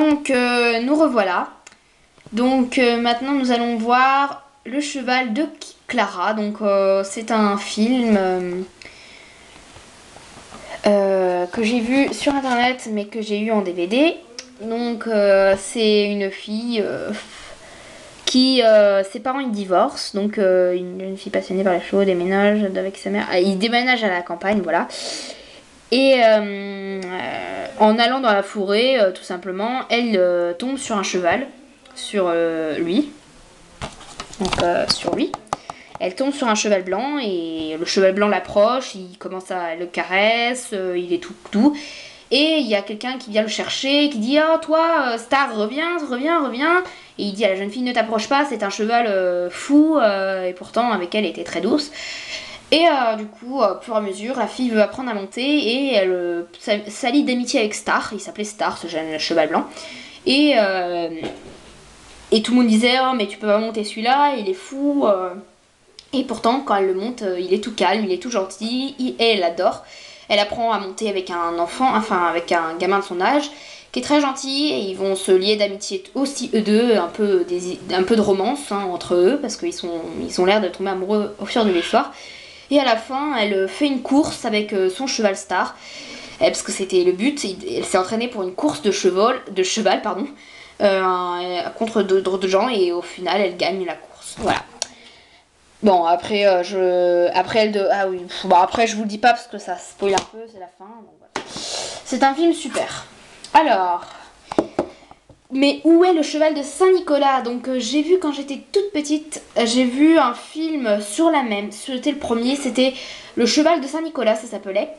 Donc nous revoilà. Donc maintenant nous allons voir Le cheval de Clara. Donc c'est un film que j'ai vu sur internet mais que j'ai eu en DVD. Donc c'est une fille qui ses parents ils divorcent, donc une fille passionnée par les chevaux déménage avec sa mère. Il déménage à la campagne, voilà. Et en allant dans la forêt, tout simplement, elle tombe sur un cheval, sur lui. Donc sur lui. Elle tombe sur un cheval blanc et le cheval blanc l'approche, il commence à le caresse, il est tout doux. Et il y a quelqu'un qui vient le chercher, qui dit « Oh toi, Star, reviens. » Et il dit à la jeune fille « Ne t'approche pas, c'est un cheval fou. » Et pourtant, avec elle, elle était très douce. Et du coup, au fur et à mesure, la fille veut apprendre à monter et elle s'allie d'amitié avec Star. Il s'appelait Star, ce jeune cheval blanc. Et tout le monde disait « Oh, mais tu peux pas monter celui-là, il est fou. » Et pourtant, quand elle le monte, il est tout calme, il est tout gentil, et elle l'adore. Elle apprend à monter avec un enfant, enfin avec un gamin de son âge, qui est très gentil, et ils vont se lier d'amitié aussi eux deux, un peu de romance entre eux, parce qu'ils ont l'air de tomber amoureux au fur de l'histoire. Et à la fin, elle fait une course avec son cheval Star, parce que c'était le but. Elle s'est entraînée pour une course de cheval, contre d'autres gens, et au final, elle gagne la course. Voilà. Bon, après, ah oui, bon, après je vous le dis pas parce que ça spoil un peu, c'est la fin. Donc voilà. C'est un film super. Alors, mais où est le cheval de Saint-Nicolas? Donc j'ai vu quand j'étais toute petite, j'ai vu un film sur la même. C'était le premier, c'était Le cheval de Saint-Nicolas, ça s'appelait.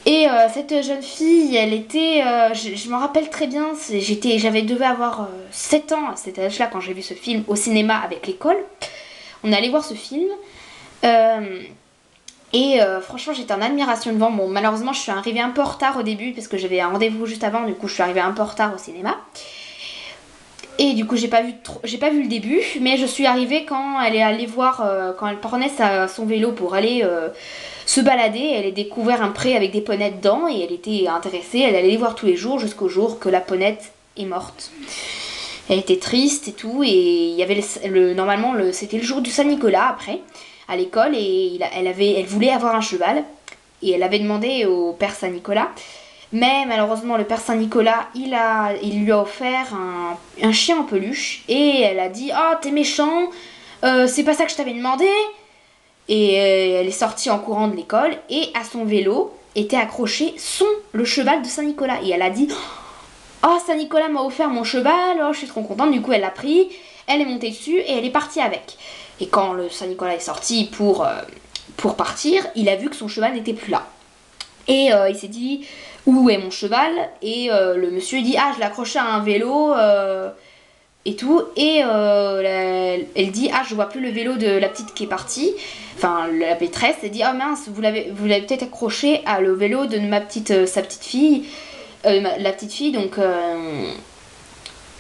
Et cette jeune fille, elle était, je m'en rappelle très bien, devais avoir 7 ans à cet âge-là quand j'ai vu ce film au cinéma avec l'école. On est allé voir ce film franchement j'étais en admiration devant. Bon, malheureusement je suis arrivée un peu en retard au début parce que j'avais un rendez-vous juste avant, du coup je suis arrivée un peu en retard au cinéma. Et du coup j'ai pas vu le début, mais je suis arrivée quand elle est allée voir, quand elle prenait son vélo pour aller se balader. Elle a découvert un pré avec des ponettes dedans et elle était intéressée, elle allait les voir tous les jours jusqu'au jour que la ponette est morte. Elle était triste et tout, et il y avait normalement c'était le jour du Saint-Nicolas après, à l'école, et elle voulait avoir un cheval, et elle avait demandé au père Saint-Nicolas, mais malheureusement le père Saint-Nicolas, il lui a offert un chien en peluche, et elle a dit « Oh, t'es méchant, c'est pas ça que je t'avais demandé !» Et elle est sortie en courant de l'école, et à son vélo était accroché le cheval de Saint-Nicolas, et elle a dit « Oh, Saint-Nicolas m'a offert mon cheval, oh, je suis trop contente. » Du coup, elle l'a pris, elle est montée dessus et elle est partie avec. Et quand le Saint-Nicolas est sorti pour partir, il a vu que son cheval n'était plus là. Et il s'est dit, où est mon cheval? Et le monsieur dit, ah, je l'ai accroché à un vélo et tout. Et elle dit, ah, je vois plus le vélo de la petite qui est partie. Enfin, la maîtresse, elle dit, oh mince, vous l'avez peut-être accroché à le vélo de sa petite fille. La petite fille, donc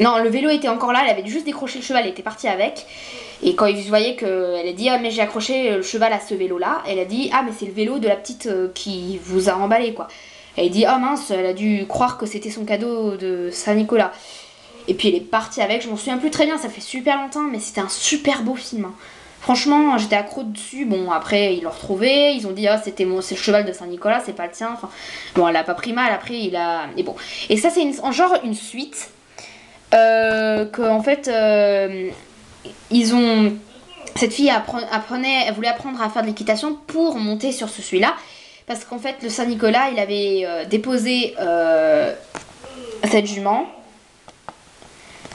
non, le vélo était encore là, elle avait juste décroché le cheval, elle était partie avec. Et quand il voyait qu'elle a dit ah mais j'ai accroché le cheval à ce vélo là, elle a dit ah mais c'est le vélo de la petite qui vous a emballé quoi. Elle a dit oh mince, elle a dû croire que c'était son cadeau de Saint-Nicolas. Et puis elle est partie avec, je m'en souviens plus très bien, ça fait super longtemps, mais c'était un super beau film. Franchement, j'étais accro dessus. Bon, après, ils l'ont retrouvé. Ils ont dit, ah, c'est le cheval de Saint-Nicolas, c'est pas le tien. Enfin, bon, elle a pas pris mal. Après, Et bon. Et ça, c'est genre une suite. En fait, cette fille elle voulait apprendre à faire de l'équitation pour monter sur celui-là. Parce qu'en fait, le Saint-Nicolas, il avait déposé cette jument.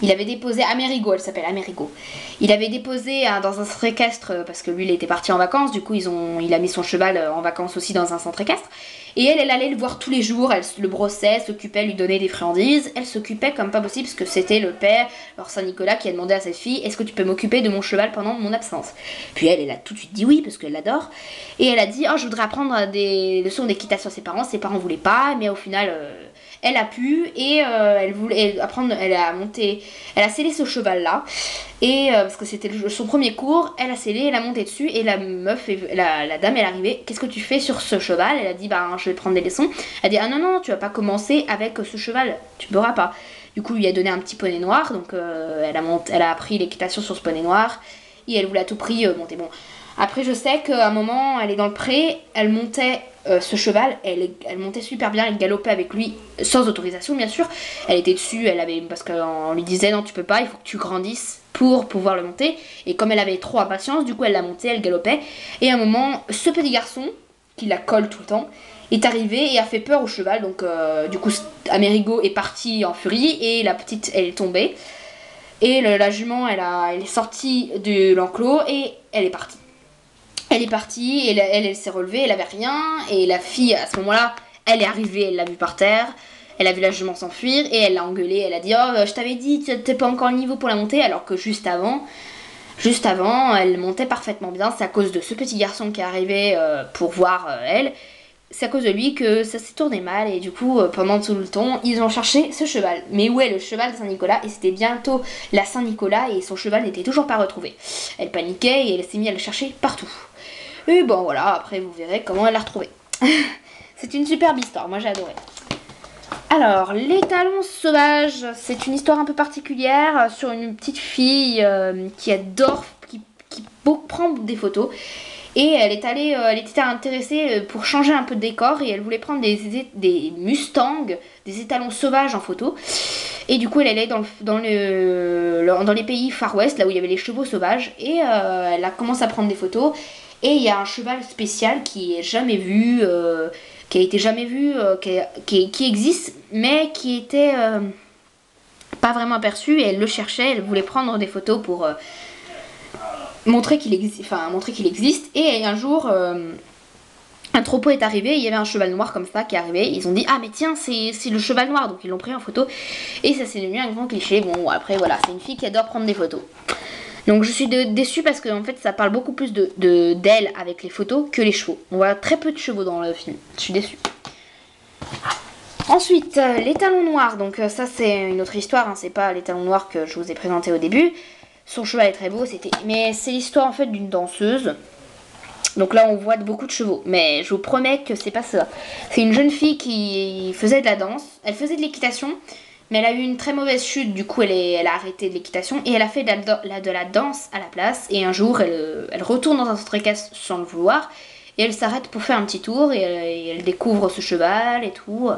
Il avait déposé Amerigo, elle s'appelle Amerigo. Il avait déposé dans un centre équestre parce que lui il était parti en vacances. Du coup il a mis son cheval en vacances aussi dans un centre équestre. Et elle allait le voir tous les jours. Elle le brossait, s'occupait, lui donnait des friandises. Elle s'occupait comme pas possible parce que c'était le père, alors Saint-Nicolas, qui a demandé à cette fille, est-ce que tu peux m'occuper de mon cheval pendant mon absence? Puis elle a tout de suite dit oui parce qu'elle l'adore. Et elle a dit, oh, je voudrais apprendre des leçons d'équitation à ses parents. Ses parents voulaient pas, mais au final elle a pu et elle voulait apprendre, elle a scellé ce cheval là et parce que c'était son premier cours, elle a scellé, elle a monté dessus et la meuf, la dame elle est arrivée, qu'est-ce que tu fais sur ce cheval? Elle a dit bah je vais prendre des leçons. Elle a dit ah non non tu vas pas commencer avec ce cheval, tu pourras pas. Du coup il lui a donné un petit poney noir, donc elle a appris l'équitation sur ce poney noir et elle voulait à tout prix monter. Bon après je sais qu'à un moment elle est dans le pré, elle montait ce cheval, elle montait super bien, elle galopait avec lui sans autorisation bien sûr. Elle était dessus, parce qu'on lui disait non tu peux pas, il faut que tu grandisses pour pouvoir le monter. Et comme elle avait trop impatience, du coup elle l'a monté, elle galopait. Et à un moment, ce petit garçon qui la colle tout le temps est arrivé et a fait peur au cheval. Donc du coup Amerigo est parti en furie et la petite elle est tombée. Et la jument elle est sortie de l'enclos et elle est partie. Elle est partie, et elle s'est relevée, elle avait rien, et la fille à ce moment-là, elle est arrivée, elle l'a vue par terre, elle a vu la jument s'enfuir, et elle l'a engueulée, elle a dit oh je t'avais dit, t'es pas encore au niveau pour la monter, alors que juste avant, elle montait parfaitement bien, c'est à cause de ce petit garçon qui est arrivé pour voir elle, c'est à cause de lui que ça s'est tourné mal, et du coup pendant tout le temps, ils ont cherché ce cheval. Mais où est le cheval de Saint-Nicolas? Et c'était bientôt la Saint-Nicolas, et son cheval n'était toujours pas retrouvé. Elle paniquait, et elle s'est mise à le chercher partout. Et bon voilà, après vous verrez comment elle l'a retrouvé. C'est une superbe histoire, moi j'ai adoré. Alors, les talons sauvages, c'est une histoire un peu particulière sur une petite fille qui adore, qui prend des photos. Et elle était intéressée pour changer un peu de décor et elle voulait prendre des Mustangs, des étalons sauvages en photo. Et du coup elle allait dans les pays Far West, là où il y avait les chevaux sauvages. Et elle a commencé à prendre des photos. Et il y a un cheval spécial qui est jamais vu, qui a été jamais vu, qui existe, mais qui était pas vraiment aperçu. Et elle le cherchait, elle voulait prendre des photos pour montrer qu'il existe. Et un jour, un troupeau est arrivé, il y avait un cheval noir comme ça qui est arrivé. Ils ont dit ah mais tiens c'est le cheval noir, donc ils l'ont pris en photo. Et ça s'est devenu un grand cliché. Bon après voilà, c'est une fille qui adore prendre des photos. Donc je suis déçue parce qu'en fait ça parle beaucoup plus d'elle avec les photos que les chevaux. On voit très peu de chevaux dans le film. Je suis déçue. Ensuite, les talons noirs. Donc ça c'est une autre histoire, hein. C'est pas les talons noirs que je vous ai présenté au début. Son cheval est très beau, mais c'est l'histoire en fait d'une danseuse. Donc là on voit beaucoup de chevaux, mais je vous promets que c'est pas ça. C'est une jeune fille qui faisait de la danse, elle faisait de l'équitation. Mais elle a eu une très mauvaise chute, du coup elle a arrêté de l'équitation et elle a fait de la danse à la place. Et un jour elle retourne dans un centre équestre sans le vouloir et elle s'arrête pour faire un petit tour et elle découvre ce cheval et tout.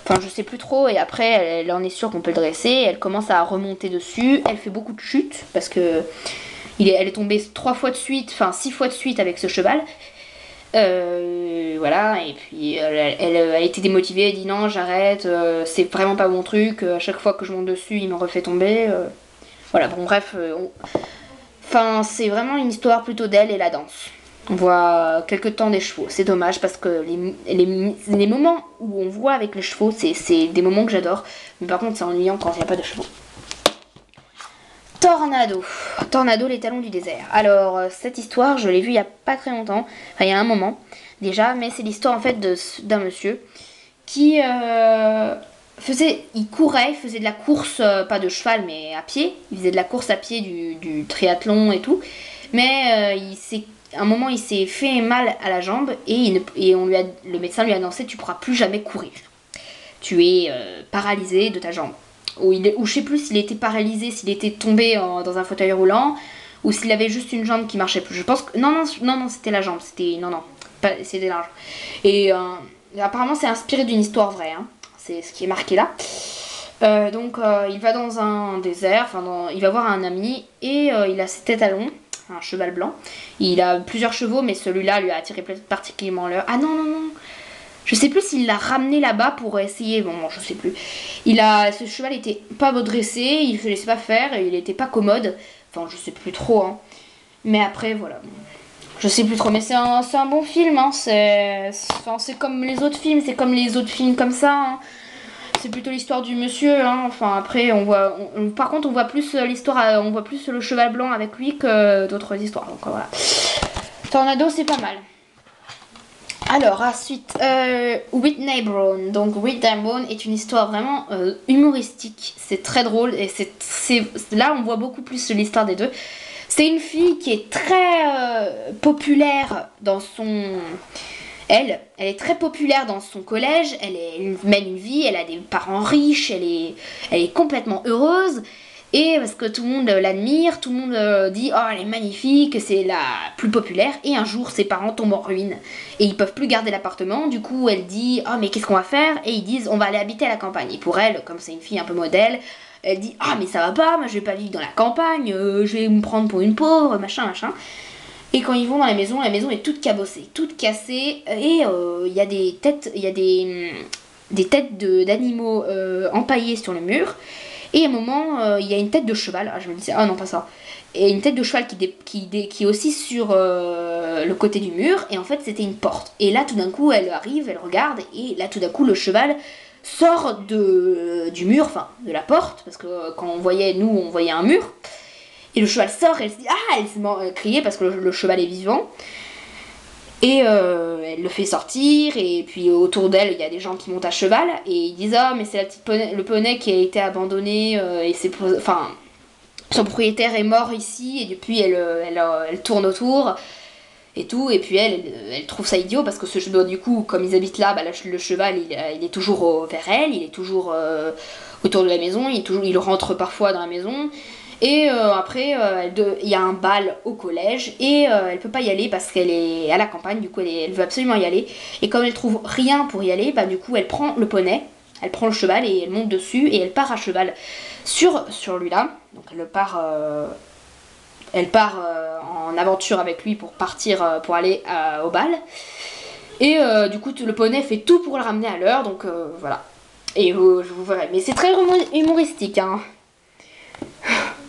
Enfin je sais plus trop, et après elle en est sûre qu'on peut le dresser, elle commence à remonter dessus, elle fait beaucoup de chutes parce que elle est tombée 6 fois de suite avec ce cheval. Voilà, et puis elle a été démotivée, elle dit non j'arrête, c'est vraiment pas mon truc, à chaque fois que je monte dessus il me refait tomber. Voilà, bon bref, enfin c'est vraiment une histoire plutôt d'elle et la danse. On voit quelque temps des chevaux, c'est dommage parce que les moments où on voit avec les chevaux c'est des moments que j'adore, mais par contre c'est ennuyant quand il n'y a pas de chevaux. Tornado, les talons du désert. Alors, cette histoire, je l'ai vue il y a pas très longtemps, enfin il y a un moment déjà, mais c'est l'histoire en fait d'un monsieur qui il courait, il faisait de la course, pas de cheval mais à pied, il faisait de la course à pied du triathlon et tout, mais à un moment il s'est fait mal à la jambe et le médecin lui a annoncé tu pourras plus jamais courir. Tu es paralysé de ta jambe. Ou je sais plus s'il était paralysé, s'il était tombé dans un fauteuil roulant, ou s'il avait juste une jambe qui marchait plus. Je pense que non c'était la jambe, c'était la jambe. Et apparemment c'est inspiré d'une histoire vraie, hein. C'est ce qui est marqué là. Donc il va dans un désert, il va voir un ami et il a ses tétalons, un cheval blanc. Il a plusieurs chevaux, mais celui-là lui a attiré particulièrement l'heure. Ah non. Je sais plus s'il l'a ramené là-bas pour essayer. Bon, je sais plus. Ce cheval était pas dressé, il se laissait pas faire, et il était pas commode. Enfin, je sais plus trop, hein. Mais après, voilà. Je sais plus trop, mais c'est un bon film, hein. C'est comme les autres films, comme ça, hein. C'est plutôt l'histoire du monsieur, hein. Enfin, après, par contre, on voit plus l'histoire, on voit plus le cheval blanc avec lui que d'autres histoires. Donc voilà. Tornado, c'est pas mal. Alors, ensuite, Whitney Brown. Donc, Whitney Brown est une histoire vraiment humoristique. C'est très drôle et là, on voit beaucoup plus l'histoire des deux. C'est une fille qui est très populaire dans son... Elle est très populaire dans son collège, elle mène une vie, elle a des parents riches, elle est complètement heureuse. Et parce que tout le monde l'admire, tout le monde dit oh elle est magnifique, c'est la plus populaire. Et un jour ses parents tombent en ruine et ils peuvent plus garder l'appartement. Du coup elle dit oh mais qu'est-ce qu'on va faire? Et ils disent on va aller habiter à la campagne. Et pour elle, comme c'est une fille un peu modèle, elle dit ah mais ça va pas, moi je vais pas vivre dans la campagne, je vais me prendre pour une pauvre, machin. Et quand ils vont dans la maison est toute cabossée, toute cassée. Et il y a des têtes, des têtes d'animaux empaillées sur le mur. Et à un moment, il y a une tête de cheval. Ah, je me disais, ah non, pas ça. Et une tête de cheval qui est aussi sur le côté du mur. Et en fait, c'était une porte. Et là, tout d'un coup, elle arrive, elle regarde. Et là, tout d'un coup, le cheval sort du mur, enfin, de la porte. Parce que quand on voyait un mur. Et le cheval sort, et elle se dit, ah, elle s'est criée parce que le cheval est vivant. Et elle le fait sortir, et puis autour d'elle il y a des gens qui montent à cheval et ils disent ah mais c'est le poney qui a été abandonné et enfin son propriétaire est mort ici et depuis elle tourne autour et tout et puis elle trouve ça idiot parce que ce cheval du coup comme ils habitent là, bah, le cheval il est toujours vers elle, il est toujours autour de la maison, il rentre parfois dans la maison. Et après, il y a un bal au collège et elle peut pas y aller parce qu'elle est à la campagne, du coup elle veut absolument y aller. Et comme elle trouve rien pour y aller, bah du coup elle prend le poney, elle prend le cheval et elle monte dessus et elle part à cheval sur lui-là. Donc elle part en aventure avec lui pour partir, pour aller au bal. Et du coup le poney fait tout pour le ramener à l'heure, donc voilà. Et je vous verrai. Mais c'est très humoristique, hein.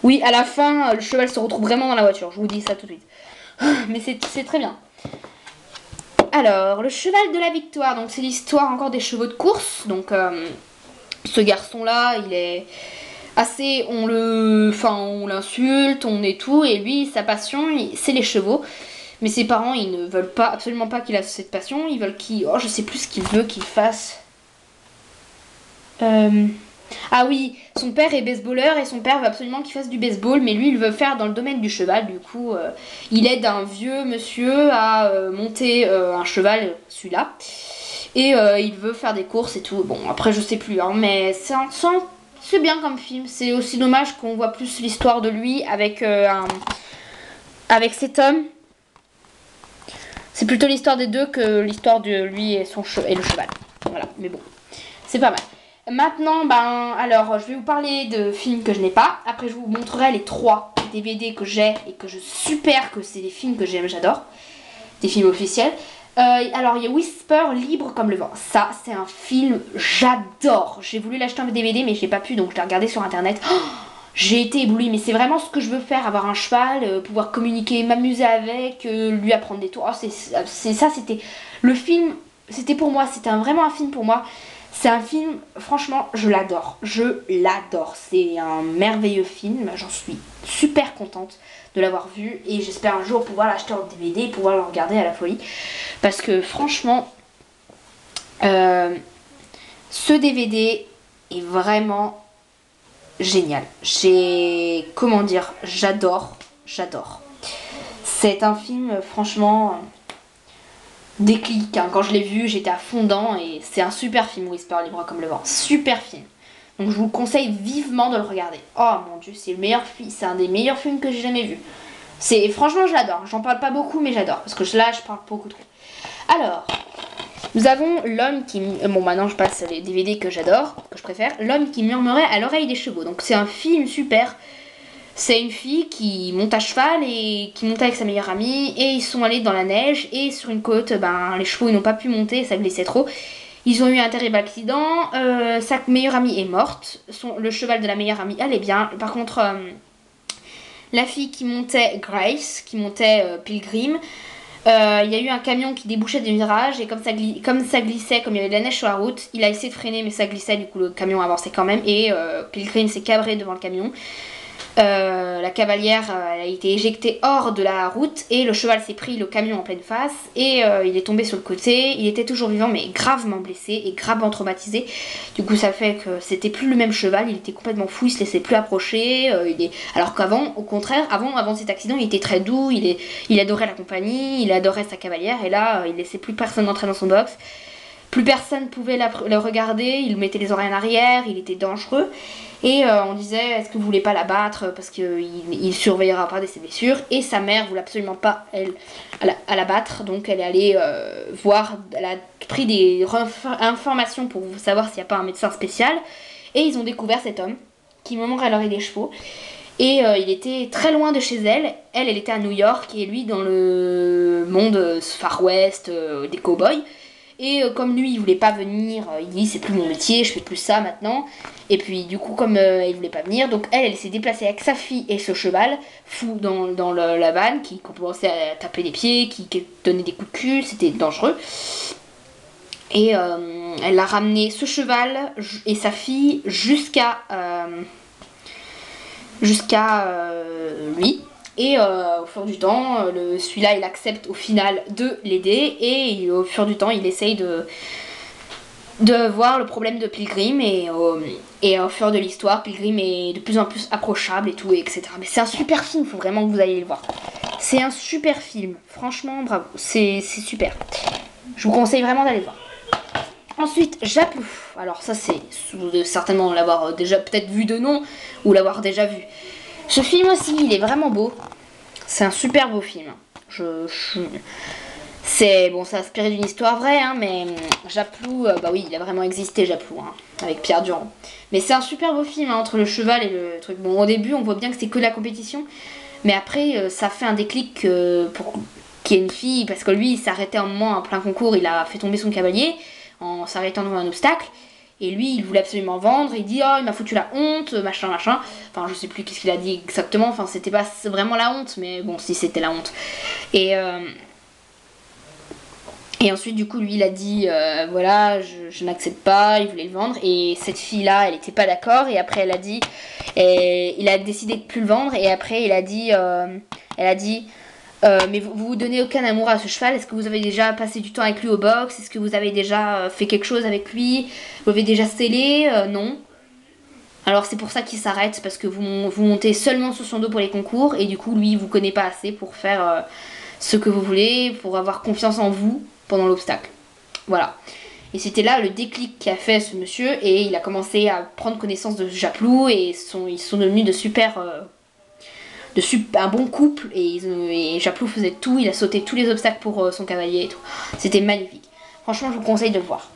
Oui, à la fin, le cheval se retrouve vraiment dans la voiture, je vous dis ça tout de suite. Mais c'est très bien. Alors, le cheval de la victoire, donc c'est l'histoire encore des chevaux de course. Donc, ce garçon-là, il est assez... On l'insulte, on est tout, et lui, sa passion, c'est les chevaux. Mais ses parents, ils ne veulent pas, absolument pas qu'il a cette passion, ils veulent qu'il... Oh, je sais plus ce qu'il veut qu'il fasse. Ah oui, son père est baseballeur et son père veut absolument qu'il fasse du baseball, mais lui il veut faire dans le domaine du cheval. Du coup, il aide un vieux monsieur à monter un cheval, celui-là. Et il veut faire des courses et tout. Bon, après je sais plus, hein, mais c'est bien comme film. C'est aussi dommage qu'on voit plus l'histoire de lui avec cet homme. C'est plutôt l'histoire des deux que l'histoire de lui et le cheval. Voilà, mais bon, c'est pas mal. Maintenant, alors, je vais vous parler de films que je n'ai pas. Après, je vous montrerai les 3 DVD que j'ai et que je super que c'est des films que j'aime, j'adore. Des films officiels. Alors, il y a Whisper, Libre comme le vent. Ça, c'est un film, j'adore. J'ai voulu l'acheter en DVD, mais je n'ai pas pu, donc je l'ai regardé sur internet. Oh, j'ai été éblouie, mais c'est vraiment ce que je veux faire, avoir un cheval, pouvoir communiquer, m'amuser avec, lui apprendre des tours. Oh, c'était le film, c'était pour moi, c'était vraiment un film pour moi. C'est un film, franchement, je l'adore. Je l'adore. C'est un merveilleux film. J'en suis super contente de l'avoir vu. Et j'espère un jour pouvoir l'acheter en DVD et pouvoir le regarder à la folie. Parce que franchement, ce DVD est vraiment génial. Comment dire, j'adore. C'est un film, franchement... déclic, hein. Quand je l'ai vu j'étais à fond dedans et c'est un super film Whisper, Libre comme le vent, super film, donc je vous conseille vivement de le regarder. Oh mon dieu, c'est le meilleur film, c'est un des meilleurs films que j'ai jamais vu. Franchement je l'adore, j'en parle pas beaucoup mais j'adore parce que là je parle beaucoup trop. Alors nous avons L'homme qui... Bon maintenant je passe les DVD que j'adore, que je préfère. L'homme qui murmurait à l'oreille des chevaux, donc c'est un film super. C'est une fille qui monte à cheval et qui monte avec sa meilleure amie et ils sont allés dans la neige et sur une côte, les chevaux ils n'ont pas pu monter, ça glissait trop. Ils ont eu un terrible accident, sa meilleure amie est morte, le cheval de la meilleure amie allait bien. Par contre, la fille qui montait Grace, qui montait Pilgrim, il y a eu un camion qui débouchait des virages et comme ça glissait, comme il y avait de la neige sur la route, il a essayé de freiner mais ça glissait, du coup le camion avançait quand même et Pilgrim s'est cabré devant le camion. La cavalière elle a été éjectée hors de la route et le cheval s'est pris le camion en pleine face et il est tombé sur le côté. Il était toujours vivant mais gravement blessé et gravement traumatisé. Du coup ça fait que c'était plus le même cheval, il était complètement fou, il se laissait plus approcher. Alors qu'avant, au contraire, avant cet accident, il était très doux, il adorait la compagnie, il adorait sa cavalière et là il laissait plus personne entrer dans son box. Plus personne pouvait le regarder, il mettait les oreilles en arrière, il était dangereux. Et on disait, est-ce que vous voulez pas la battre parce qu'il surveillera pas de ses blessures. Et sa mère voulait absolument pas, elle, à la battre. Donc elle est allée voir, elle a pris des informations pour savoir s'il n'y a pas un médecin spécial. Et ils ont découvert cet homme qui mènerait leur des chevaux. Et il était très loin de chez elle. Elle était à New York et lui dans le monde Far West, des cow-boys. Et comme lui il voulait pas venir, il dit c'est plus mon métier, je fais plus ça maintenant. Et puis du coup comme il voulait pas venir, donc elle s'est déplacée avec sa fille et ce cheval fou dans la vanne qui commençait à taper des pieds, qui donnait des coups de cul, c'était dangereux. Et elle a ramené ce cheval et sa fille jusqu'à lui. Et au fur du temps, celui-là il accepte au final de l'aider et au fur du temps il essaye de voir le problème de Pilgrim et au fur de l'histoire, Pilgrim est de plus en plus approchable et tout, etc. Mais c'est un super film, il faut vraiment que vous ayez le voir. C'est un super film, franchement bravo, c'est super. Je vous conseille vraiment d'aller le voir. Ensuite, Japlou. Alors ça c'est certainement l'avoir déjà peut-être vu de nom ou l'avoir déjà vu. Ce film aussi, il est vraiment beau. C'est un super beau film. C'est bon, ça inspiré d'une histoire vraie, hein, mais Japlou, bah oui, il a vraiment existé Japlou, hein, avec Pierre Durand. Mais c'est un super beau film, hein, entre le cheval et le truc. Bon, au début, on voit bien que c'est que de la compétition, mais après, ça fait un déclic pour qu'il y ait une fille, parce que lui, il s'arrêtait un moment en plein concours, il a fait tomber son cavalier en s'arrêtant devant un obstacle. Et lui, il voulait absolument vendre. Il dit, oh, il m'a foutu la honte, machin, machin. Enfin, je sais plus qu'est-ce qu'il a dit exactement. Enfin, c'était pas vraiment la honte, mais bon, si c'était la honte. Et ensuite, du coup, lui, il a dit, voilà, je n'accepte pas. Il voulait le vendre. Et cette fille-là, elle était pas d'accord. Et après, elle a dit, il a décidé de plus le vendre. Et après, elle a dit, mais vous donnez aucun amour à ce cheval. Est-ce que vous avez déjà passé du temps avec lui au box? Est-ce que vous avez déjà fait quelque chose avec lui? Vous l'avez déjà scellé? Non. Alors c'est pour ça qu'il s'arrête, parce que vous montez seulement sur son dos pour les concours et du coup lui il vous connaît pas assez pour faire ce que vous voulez, pour avoir confiance en vous pendant l'obstacle. Voilà. Et c'était là le déclic qu'a fait ce monsieur et il a commencé à prendre connaissance de Japlou et ils sont devenus un bon couple et Japlou faisait tout, il a sauté tous les obstacles pour son cavalier et tout. C'était magnifique. Franchement, je vous conseille de le voir.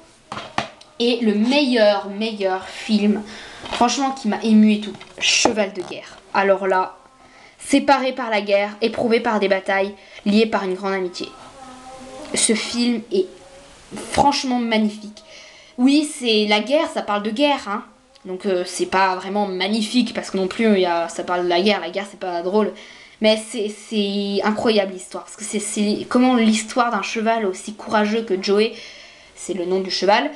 Et le meilleur film, franchement, qui m'a ému et tout, Cheval de guerre. Alors là, séparé par la guerre, éprouvé par des batailles, lié par une grande amitié. Ce film est franchement magnifique. Oui, c'est la guerre, ça parle de guerre, hein. Donc c'est pas vraiment magnifique parce que non plus ça parle de la guerre c'est pas drôle. Mais c'est incroyable l'histoire. Parce que c'est comment l'histoire d'un cheval aussi courageux que Joey, c'est le nom du cheval.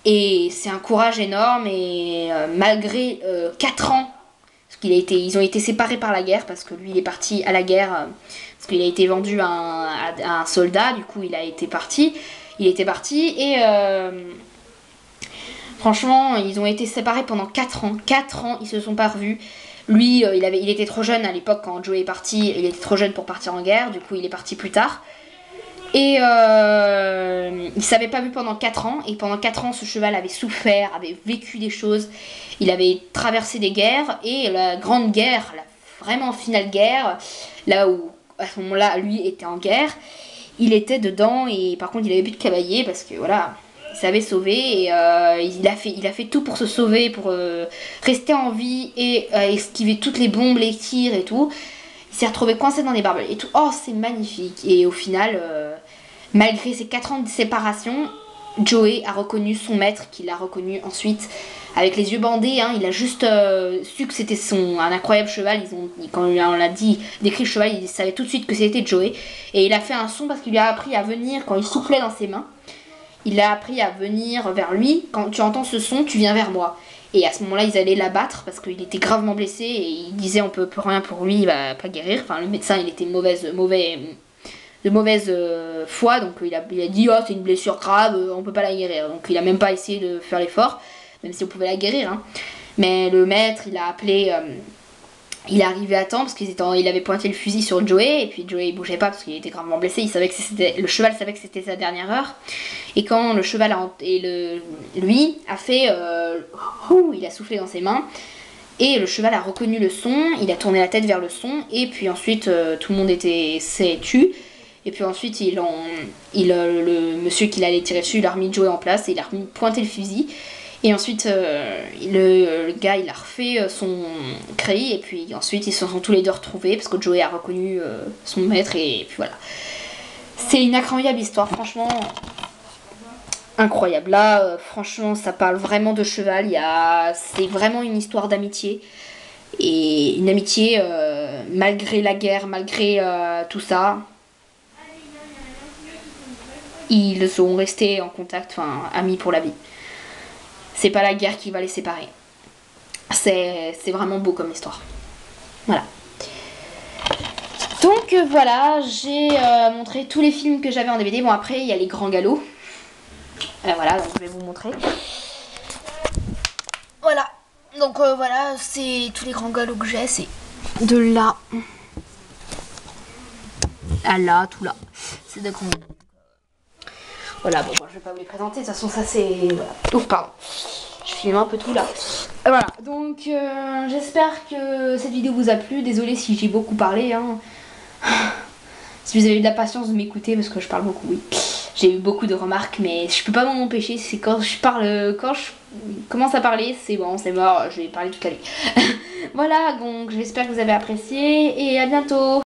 Et c'est un courage énorme et malgré 4 ans, parce ils ont été séparés par la guerre parce que lui il est parti à la guerre parce qu'il a été vendu à un soldat, du coup il était parti et franchement, ils ont été séparés pendant 4 ans. 4 ans, ils se sont pas revus. Lui, il était trop jeune à l'époque quand Joey est parti. Il était trop jeune pour partir en guerre. Du coup, il est parti plus tard. Et il s'avait pas vu pendant 4 ans. Et pendant 4 ans, ce cheval avait souffert, avait vécu des choses. Il avait traversé des guerres. Et la grande guerre, la vraiment finale guerre, là où, à ce moment-là, lui était en guerre, il était dedans. Et par contre, il avait plus de cavalier parce que voilà... Il s'avait sauvé et il a fait tout pour se sauver, pour rester en vie et esquiver toutes les bombes, les tirs et tout. Il s'est retrouvé coincé dans des barbelés et tout. Oh, c'est magnifique. Et au final, malgré ces 4 ans de séparation, Joey a reconnu son maître, qu'il a reconnu ensuite avec les yeux bandés. Hein. Il a juste su que c'était un incroyable cheval. Quand on l'a décrit le cheval, il savait tout de suite que c'était Joey. Et il a fait un son parce qu'il lui a appris à venir quand il soufflait dans ses mains. Il a appris à venir vers lui. Quand tu entends ce son, tu viens vers moi. Et à ce moment-là, ils allaient l'abattre parce qu'il était gravement blessé et ils disaient on peut plus rien pour lui, il va pas guérir. Enfin, le médecin, il était de mauvaise foi, donc il a dit oh c'est une blessure grave, on peut pas la guérir. Donc il a même pas essayé de faire l'effort, même si on pouvait la guérir. Hein. Mais le maître, il a appelé, il est arrivé à temps parce il avait pointé le fusil sur Joey et puis Joey il bougeait pas parce qu'il était gravement blessé. Il savait que le cheval savait que c'était sa dernière heure. Et quand le cheval lui a fait, il a soufflé dans ses mains. Et le cheval a reconnu le son, il a tourné la tête vers le son, et puis ensuite tout le monde s'est tu. Et puis ensuite le monsieur qui allait tirer dessus, il a remis Joey en place et il a pointé le fusil. Et ensuite le gars il a refait son cri, et puis ensuite ils se sont tous les deux retrouvés parce que Joey a reconnu son maître, et puis voilà. C'est une incroyable histoire, franchement. Incroyable. Là, franchement, ça parle vraiment de cheval. C'est vraiment une histoire d'amitié. Et une amitié, malgré la guerre, malgré tout ça, ils sont restés en contact, enfin, amis pour la vie. C'est pas la guerre qui va les séparer. C'est vraiment beau comme histoire. Voilà. Donc voilà, j'ai montré tous les films que j'avais en DVD. Bon, après, il y a les grands galops. Voilà, donc je vais vous montrer. Voilà, donc voilà, c'est tous les grands galops que j'ai, c'est de là à là, tout là. C'est de grands galops. Voilà, bon, moi, je vais pas vous les présenter, de toute façon ça c'est... Voilà. Ouf, pardon. Je filme un peu tout là. Voilà, donc j'espère que cette vidéo vous a plu. Désolée si j'ai beaucoup parlé. Hein. Si vous avez eu de la patience de m'écouter, parce que je parle beaucoup, oui. J'ai eu beaucoup de remarques, mais je peux pas m'en empêcher. C'est quand je commence à parler, c'est bon, c'est mort, je vais parler toute la vie. Voilà, donc j'espère que vous avez apprécié et à bientôt.